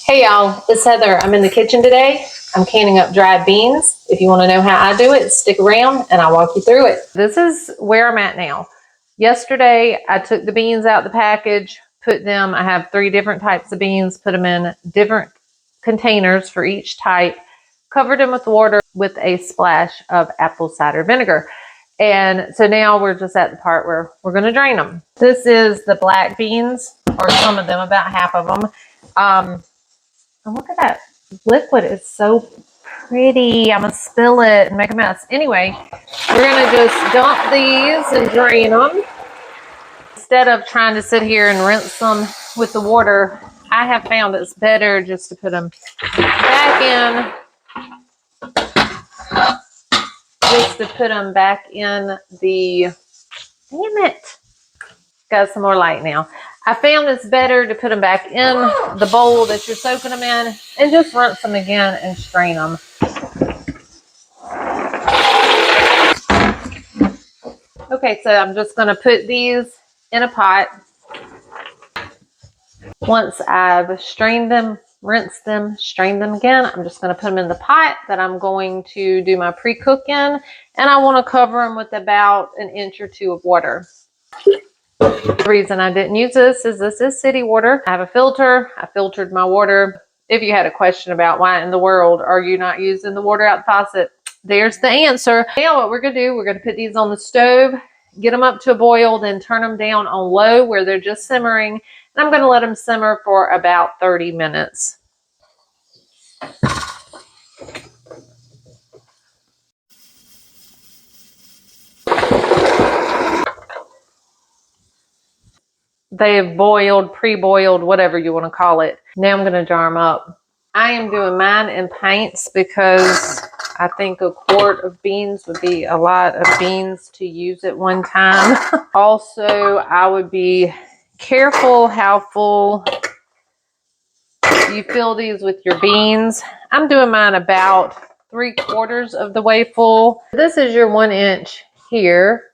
Hey y'all, it's Heather. I'm in the kitchen today. I'm canning up dried beans. If you want to know how I do it, stick around and I'll walk you through it. This is where I'm at now. Yesterday, I took the beans out the package, I have 3 different types of beans, put them in different containers for each type, covered them with water with a splash of apple cider vinegar. And so now we're just at the part where we're going to drain them. This is the black beans, or some of them, about half of them. And look at that liquid. It's so pretty. I'm going to spill it and make a mess. Anyway, we're going to just dump these and drain them. Instead of trying to sit here and rinse them with the water, I have found it's better just to put them back in. Damn it. Got some more light now. I found it's better to put them back in the bowl that you're soaking them in and just rinse them again and strain them. Okay, so I'm just going to put these in a pot. Once I've strained them, rinsed them, strained them again, I'm just going to put them in the pot that I'm going to do my pre-cook in. And I want to cover them with about 1 inch or 2 of water. The reason I didn't use this is city water. I have a filter. I filtered my water. If you had a question about why in the world are you not using the water out the faucet, there's the answer. Now what we're going to do, we're going to put these on the stove, get them up to a boil, then turn them down on low where they're just simmering. And I'm going to let them simmer for about 30 minutes. They've boiled, pre-boiled, whatever you want to call it. Now I'm going to jar them up. I am doing mine in pints because I think a quart of beans would be a lot of beans to use at one time. Also, I would be careful how full you fill these with your beans. I'm doing mine about 3/4 of the way full. This is your 1 inch here.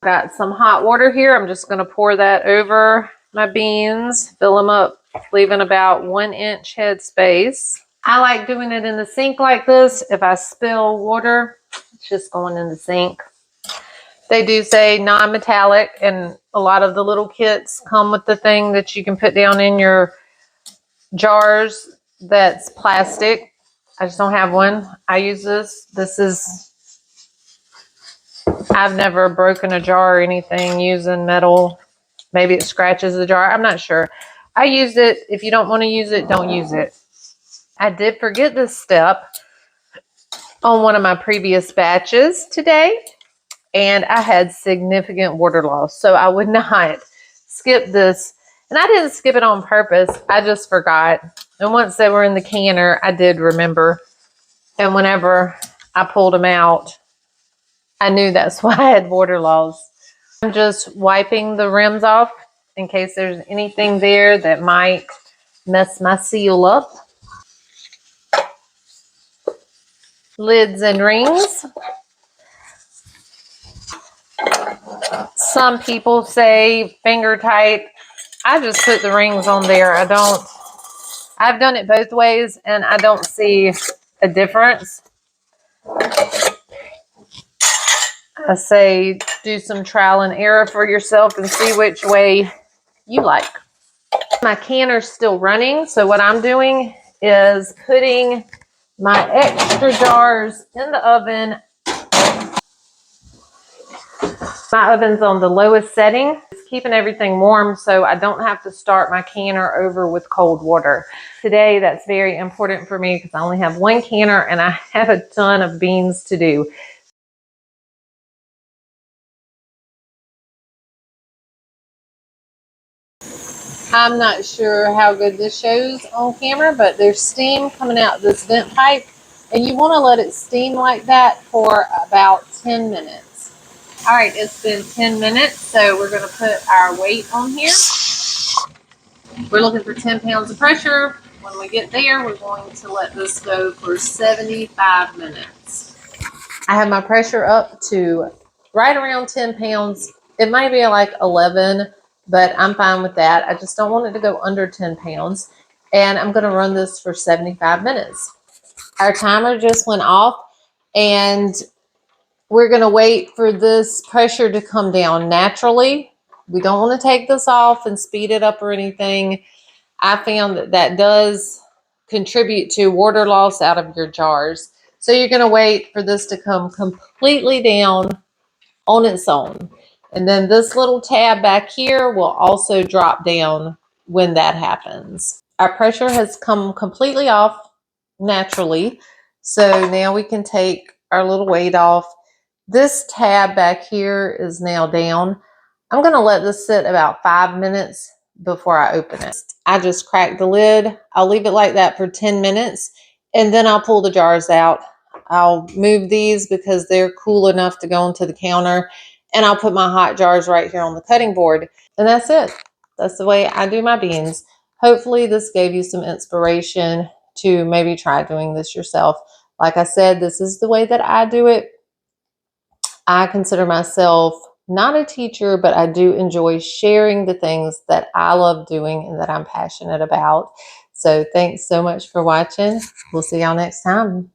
Got some hot water here. I'm just going to pour that over my beans, fill them up, leaving about 1 inch head space. I like doing it in the sink like this. If I spill water, it's just going in the sink. They do say non-metallic, and a lot of the little kits come with the thing that you can put down in your jars that's plastic. I just don't have one. I use this. I've never broken a jar or anything using metal. Maybe it scratches the jar. I'm not sure. I used it. If you don't want to use it, don't use it. I did forget this step on one of my previous batches today, and I had significant water loss. So I would not skip this. And I didn't skip it on purpose. I just forgot. And once they were in the canner, I did remember. And whenever I pulled them out, I knew that's why I had water loss. I'm just wiping the rims off in case there's anything there that might mess my seal up. Lids and rings. Some people say finger tight. I just put the rings on there. I've done it both ways and I don't see a difference. I say do some trial and error for yourself and see which way you like. My canner's still running, so what I'm doing is putting my extra jars in the oven. My oven's on the lowest setting. It's keeping everything warm so I don't have to start my canner over with cold water. Today, that's very important for me because I only have 1 canner and I have a ton of beans to do. I'm not sure how good this shows on camera, but there's steam coming out this vent pipe, and you want to let it steam like that for about 10 minutes. All right, it's been 10 minutes, so we're going to put our weight on here. We're looking for 10 pounds of pressure. When we get there, we're going to let this go for 75 minutes. I have my pressure up to right around 10 pounds. It might be like 11, but I'm fine with that. I just don't want it to go under 10 pounds. And I'm going to run this for 75 minutes. Our timer just went off, and we're going to wait for this pressure to come down naturally. We don't want to take this off and speed it up or anything. I found that that does contribute to water loss out of your jars. So you're going to wait for this to come completely down on its own. And then this little tab back here will also drop down when that happens. Our pressure has come completely off naturally. So now we can take our little weight off. This tab back here is now down. I'm going to let this sit about 5 minutes before I open it. I just cracked the lid. I'll leave it like that for 10 minutes, and then I'll pull the jars out. I'll move these because they're cool enough to go onto the counter, and I'll put my hot jars right here on the cutting board. And that's it. That's the way I do my beans. Hopefully this gave you some inspiration to maybe try doing this yourself. Like I said, this is the way that I do it. I consider myself not a teacher, but I do enjoy sharing the things that I love doing and that I'm passionate about. So thanks so much for watching. We'll see y'all next time.